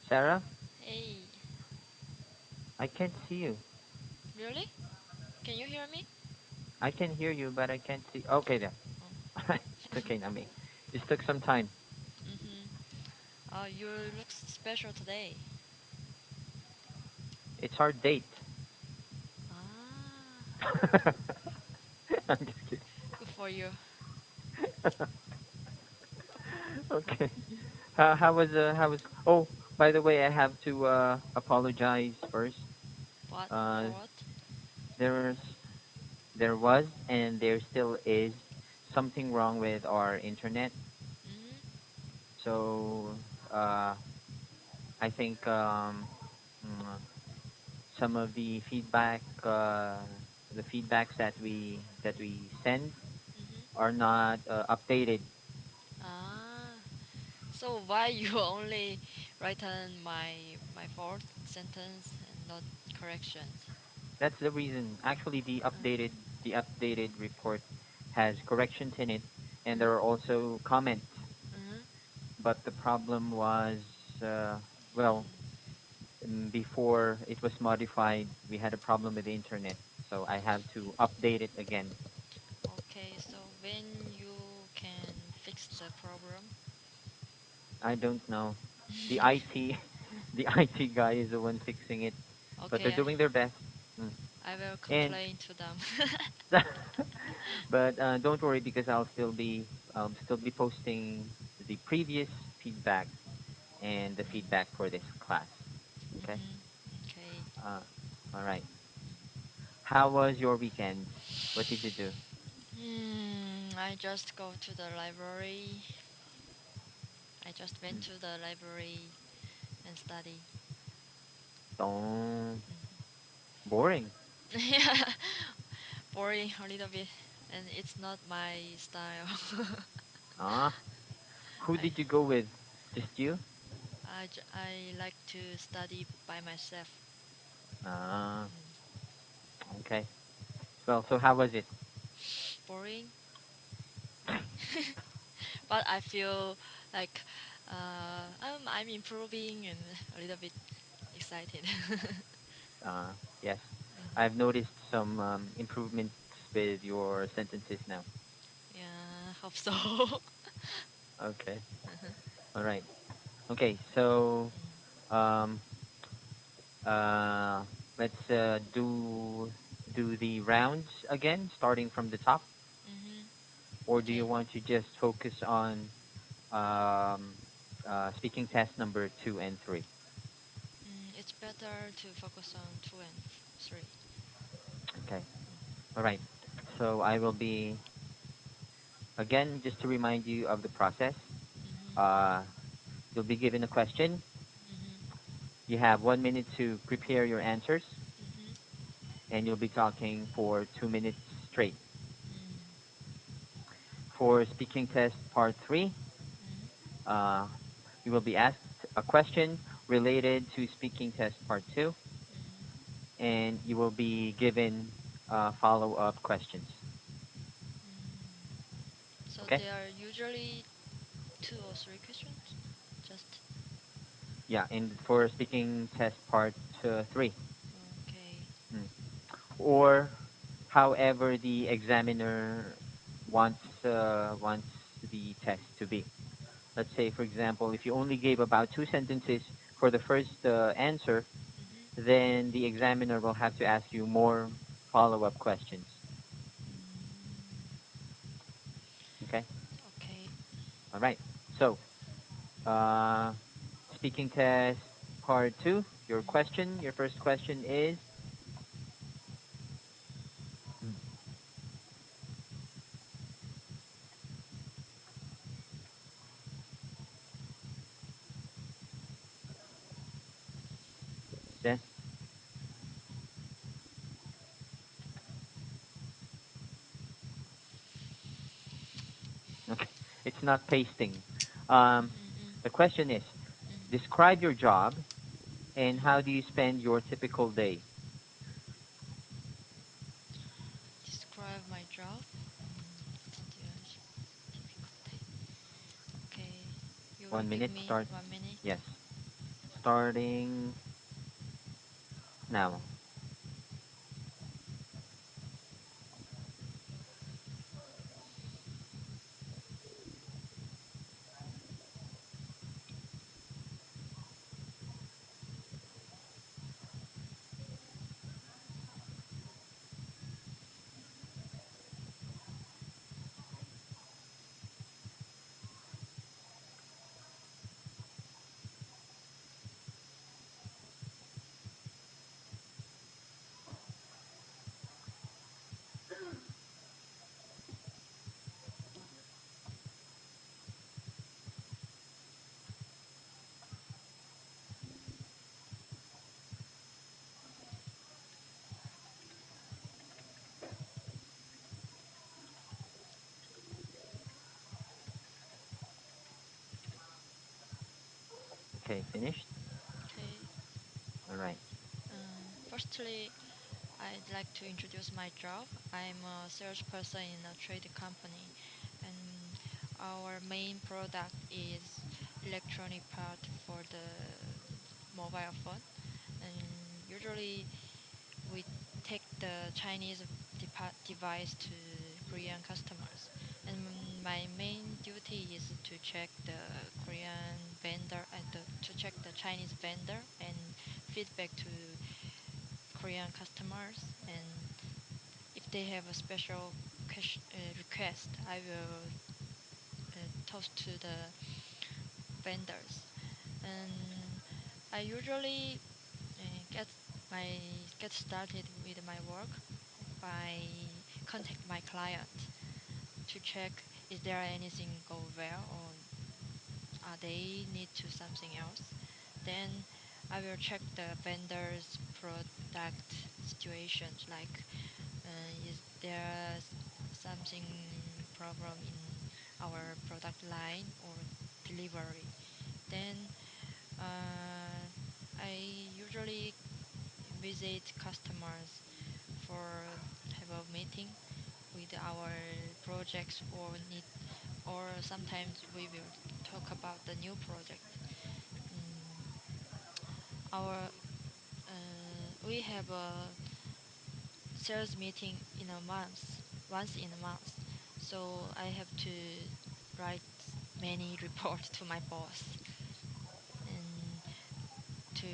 Sarah, Hey, I can't see you. really? Can you hear me? I can hear you, but I can't see. Okay, there. Oh. It's okay, Nami. It took some time. Mm-hmm. You look special today. It's our date. Ah, I'm just kidding. good for you. Okay. How was? Oh, by the way, I have to apologize first. What? Uh, For what? there's there was and there still is something wrong with our internet. Mm-hmm. So I think mm, some of the feedbacks that we send Mm-hmm. are not updated. Ah, so why you only write on my fourth sentence and not corrections? That's the reason. Actually, the updated report has corrections in it, and there are Mm-hmm. also comments. Mm-hmm. But the problem was, uh, well, Mm. before it was modified, we had a problem with the internet, so I have to update it again. Okay, so when you can fix the problem? I don't know. The IT, the IT guy is the one fixing it, but they're Okay, doing their best. Mm. I will And complain to them. but don't worry because I'll still be posting the previous feedback and the feedback Mm. for this class. Okay. Mm-hmm. Okay. All right. How was your weekend? What did you do? I just go to the library. I just went Mm. to the library and study. Don't Mhm. boring. Yeah, boring a little bit, and it's not my style. Ah, who I, did you go with? Just you? I like to study by myself. Ah, Mm. okay. Well, so how was it? Boring, but I feel like I'm improving and a little bit excited. Yes, I've Mhm. noticed some improvements with your sentences now. Yeah, hope so. Okay. All right. Okay. So um, uh, let's do the rounds again, starting from the top, Mhm. or do you Okay. want to just focus on um, speaking test number 2 and 3? It's better to focus on two and three. Okay. All right. So I will be again just to remind you of the process. Mhm. Uh, you'll be given a question. Mhm. You have 1 minute to prepare your answers, Mhm. and you'll be talking for 2 minutes straight. Mm. For speaking test part 3, Mhm. uh, you will be asked a question related to speaking test part 2, Mhm. and you will be given follow-up questions. Mm. So Okay? there are usually two or three questions. Just Yeah, and for speaking test part 3. okay. Mm. Or however the examiner wants the test to be. Let's say, for example, if you only gave about two sentences for the first answer, Mhm. then the examiner will have to ask you more follow-up questions. Mm. Okay? Okay. All right. So, uh, speaking test part 2. Mm. Your first question is, mm, then, okay, it's not pasting. Um, the Mhm. question is, Mhm. describe your job and how do Mhm. you spend your typical day? Describe my job. Difficult day. Okay. You will One give minute me start. 1 minute. Yes, starting now. Okay, finished. Okay. All right. Firstly, I'd like to introduce my job. I'm a salesperson in a trade company, and our main product is electronic part for the mobile phone. And usually, we take the Chinese device to Korean customers. And my main duty is to check the Korean vendor and to check the Chinese vendor and feedback to Korean customers. And if they have a special request, I will talk to the vendors. And I usually get get started with my work by contact my client to check is there anything go well or are they need to something else. Then I will check the vendor's product situations like is there something problem in our product line or delivery. Then I usually visit customers for have a meeting with our projects or need or sometimes we will talk about the new project. mm, our we have a sales meeting in a month, once in a month, so I have to write many reports to my boss and to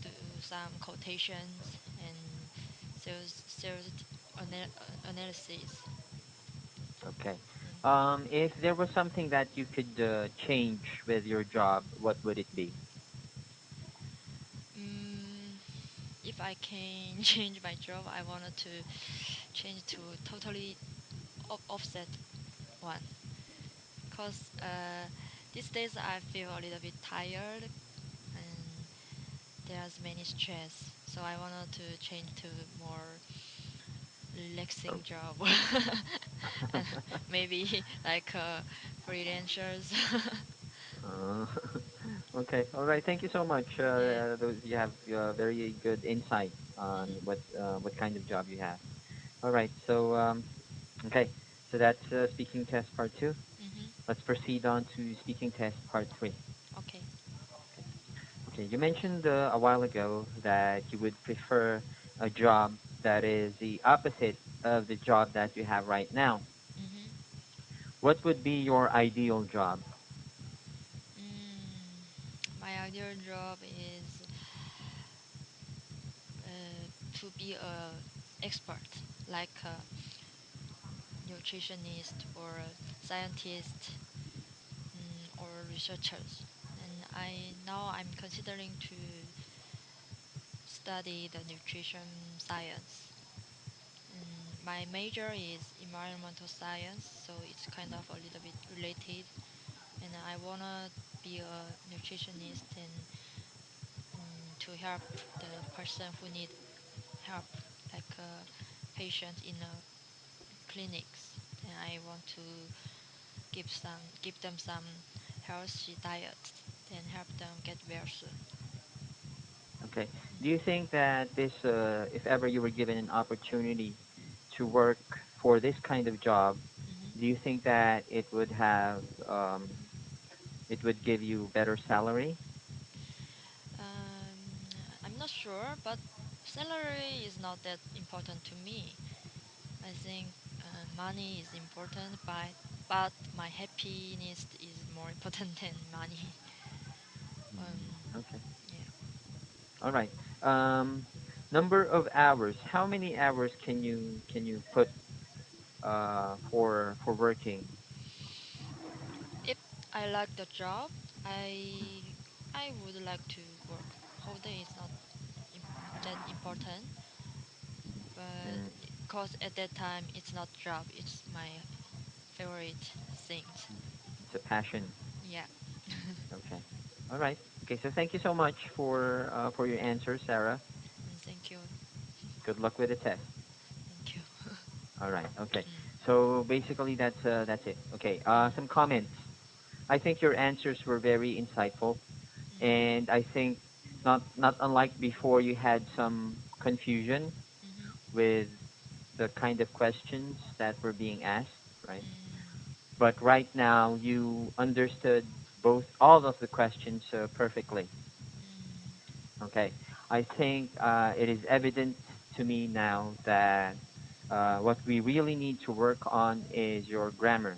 do some quotations and sales analysis. Okay. Mm. If there was something that you could change with your job, what would it be? Mm, if I can change my job, I wanted to change to totally offset one, because these days I feel a little bit tired and there's many stress. So I wanted to change to more Oh. relaxing job, and maybe like freelancers. Uh, okay. All right. Thank you so much. Yeah. Those you have very good insight on Mhm. what kind of job you have. All right. So okay. So that's speaking test part two. Mhm. Let's proceed on to speaking test part three. Okay. Okay. Okay. You mentioned a while ago that you would prefer a job that is the opposite of the job that you have right now. Mhm. What would be your ideal job? Mm, my ideal job is to be a expert, like a nutritionist or a scientist, or researchers. And I'm considering to study the nutrition science. And my major is environmental science, so it's kind of a little bit related. And I wanna be a nutritionist and to help the person who need help, like a patient in a clinics. Then I want to give them some healthy diet, then help them get well soon. Okay. Do you Mm. think that if ever you were given an opportunity to work for this kind of job, Hmm. do you think that it would give you better salary? not sure, but salary is not that important to me. I think money is important, but my happiness is more important than money. Okay. Yeah. All right. Um, Number of hours. How many hours can you put for working? If I like the job, I I would like to work whole day. It's not im- that important, but Mm, cause at that time it's not job. It's my favorite things. it's a passion. Yeah. Okay. All right. Okay. So thank you so much for your answer, Sarah. Thank you. Good luck with the test. Thank you. All right. Okay. Mm, So basically, that's it. Okay. Some mm, comments. I think your answers were very insightful, mm, and I think not unlike before, you had some confusion mm, with the kind of questions that were being asked, right? mm, But right now, you understood both all of the questions perfectly. mm. Okay. I think it is evident to me now that what we really need to work on is your grammar.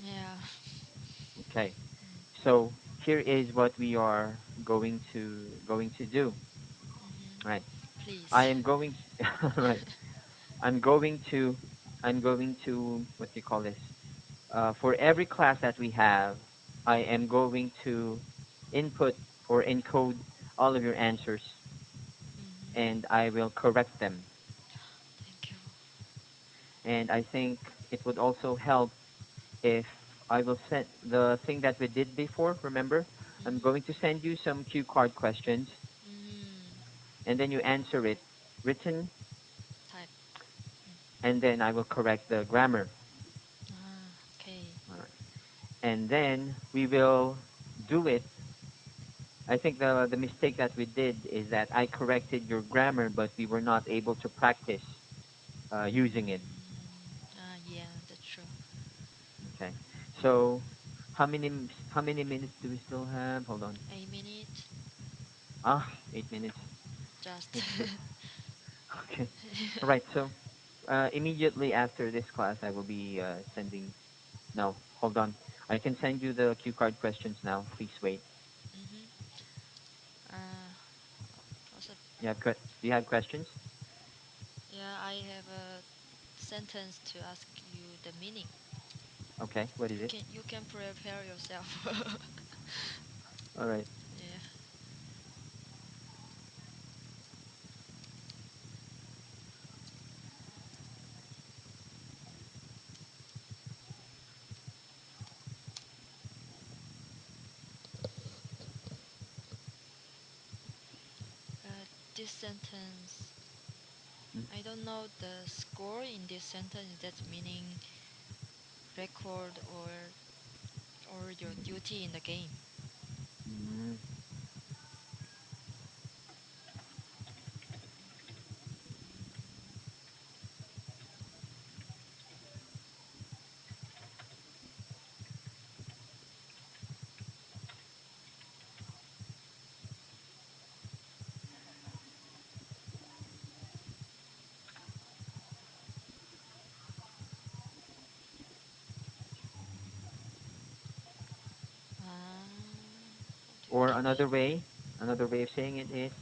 Yeah. Okay. Mm, So here is what we are going to do. Right. I please. am going. Right. I'm going to. I'm going to. What do you call this? For every class that we have, I am going to input or encode all of your answers, Mm-hmm. and I will correct them. Thank you. And I think it would also help if I will send the thing that we did before. Remember, I'm Mm-hmm. going to send you some cue card questions, Mm-hmm. and then you answer it written, Type. Mm. and then I will correct the grammar. Ah, okay. All right. And then we will do it. I think the mistake that we did is that I corrected your grammar, but we were not able to practice using it. Ah, yeah, that's true. Okay. So how many minutes do we still have? Hold on. 8 minutes. Ah, 8 minutes. Just. It's okay. All right. So immediately after this class, I will be sending. No, hold on. I can send you the cue card questions now. Please wait. Mm-hmm. Uh, also, Do you have questions? yeah, I have a sentence to ask you the meaning. Okay. What is it? You can prepare yourself. All right. Yeah. This sentence, Mm, I don't know the score in this sentence. That's meaning record or your duty in the game. mm. How do you Or keep score? another way of saying it is,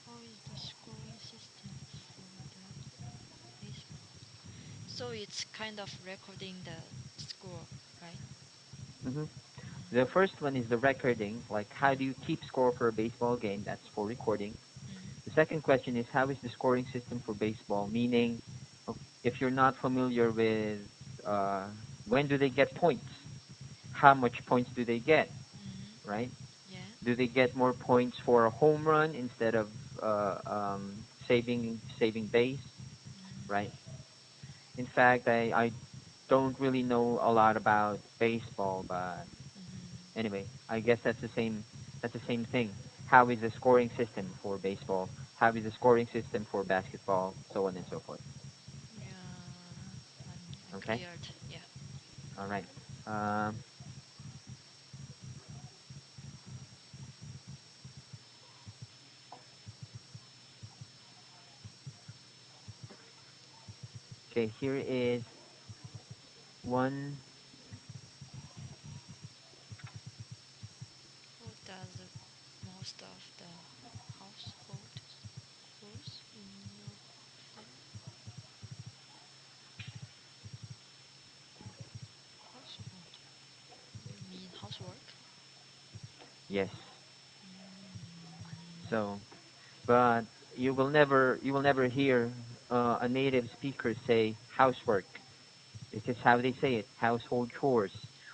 How is the scoring system for the baseball? So it's kind of recording the score, right? hmm the Mm, first one is the recording, like how do mm, you keep score for a baseball game? That's for recording. mm, The second question is how is the scoring system for baseball? Meaning, if you're not familiar with uh, when do they get points? How much points do they get? mm, Right? yeah. Do they get more points for a home run instead of saving base? Right? Mm, In fact, I don't really know a lot about baseball, but mm, anyway, I guess that's the same thing. how is the scoring system for baseball, how is the scoring system for basketball, so on and so forth. Yeah, I'm Okay? cleared. Yeah. All right. Um, okay, here is one. Who does the most of the household chores in your family? Household. You mean housework? Yes. Mm, So, but you will never hear a native speaker say housework. It's just how they say it, household chores,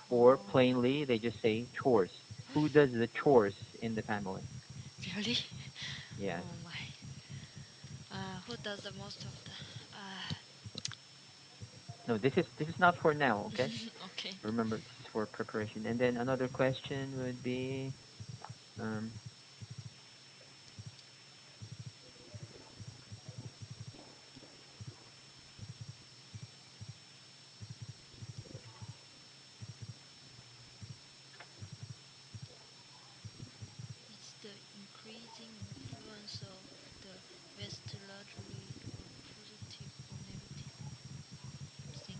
or oh, plainly they just say chores. Who does the chores in the family? really? Yes. Oh my. Who does the most of the? No, this is not for now. Okay. Okay. Remember, this is for preparation. And then another question would be, um, It's the increasing influence of the West largely or positive or negative thing.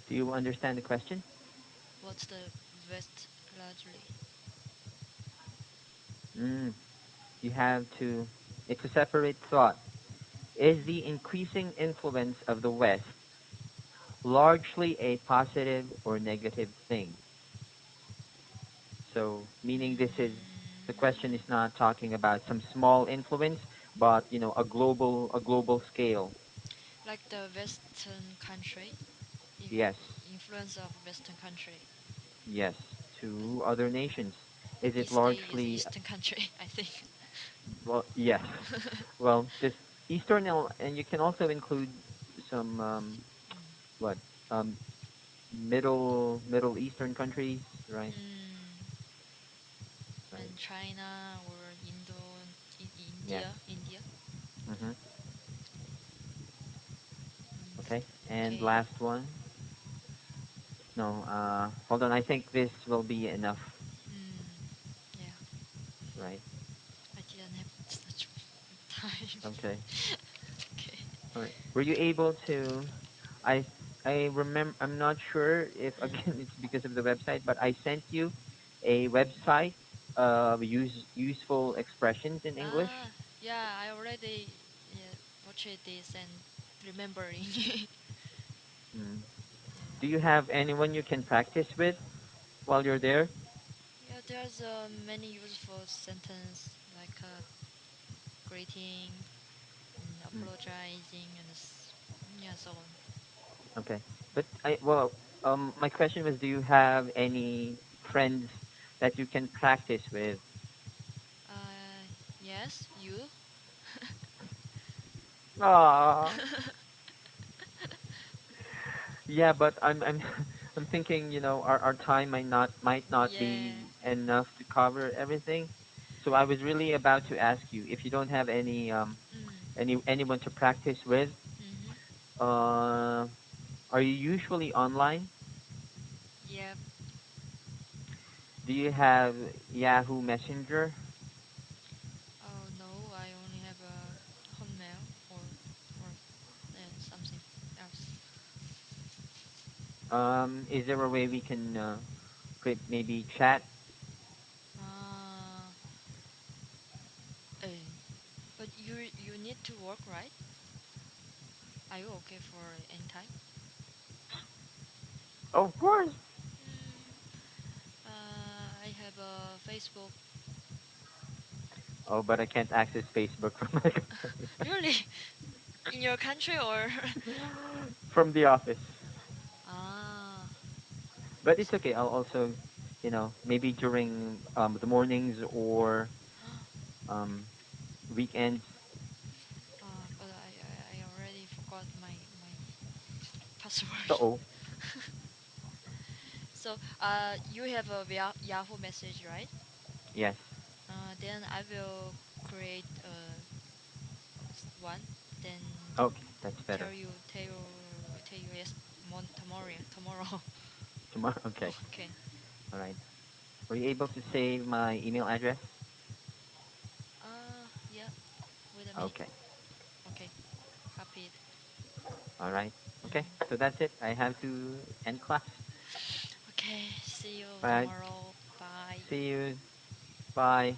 do you understand the question? What's the West largely? Mm, you have to. It's a separate thought. Is Mm. the increasing influence of the West largely a positive or negative thing? So, meaning this is the question is Mm. not talking about some small influence, but a global scale. Like the Western country, in Yes, influence of Western country. yes, But to other nations. but Is it East is largely Eastern country, I think. well? Yes. Well, just Eastern, and you can also include some Mm. what um, Middle Eastern countries, right? Mm. Right. And China or Yes. India. Mm-hmm. Mm. Okay. And Okay. last one. No. Hold on. I think this will be enough, Mm. Yeah, right? I didn't have such time. Okay. Okay. All right. Were you able to? I I remember. I'm not sure if Mm. again it's because of the website, but I sent you a website of useful expressions in English. Yeah, I already, yeah, watched this and remembering. Mm. Yeah. Do you have anyone you can practice with while you're there? Yeah, there's many useful sentence like greeting and Mm. apologizing and yeah, so on. Okay. But my question was, do you have any friends that you can practice with? Yes, you. Ah, yeah, but I'm I'm thinking, our time might not Yeah. be enough to cover everything. So I was really about to ask you if you don't have Mm. anyone to practice with. Mhm. Uh, are you usually online? Yep. Do you have Yahoo Messenger? Oh no, I only have a Hotmail or something else. Is there a way we can maybe chat? Uh, eh, but you need to work, right? Are you okay for any time? Of course. Mm, I have a Facebook. Oh, but I can't access Facebook from my company. Really? In your country or? From the office. Ah, But s- it's okay. I'll also, maybe during the mornings or um, weekends. but I already forgot my password. Uh-oh. So you have a Yahoo message, right? Yes. Then I will create one. Then Okay, that's better. tell you yes tomorrow. Tomorrow. Okay. Okay. All right. Were you able to save my email address? Yeah. Wait a minute. Okay. Okay. Copy it. All right. Okay. Mm. So that's it. I have to end class. Okay. See you All right. tomorrow. Bye. See you. Bye.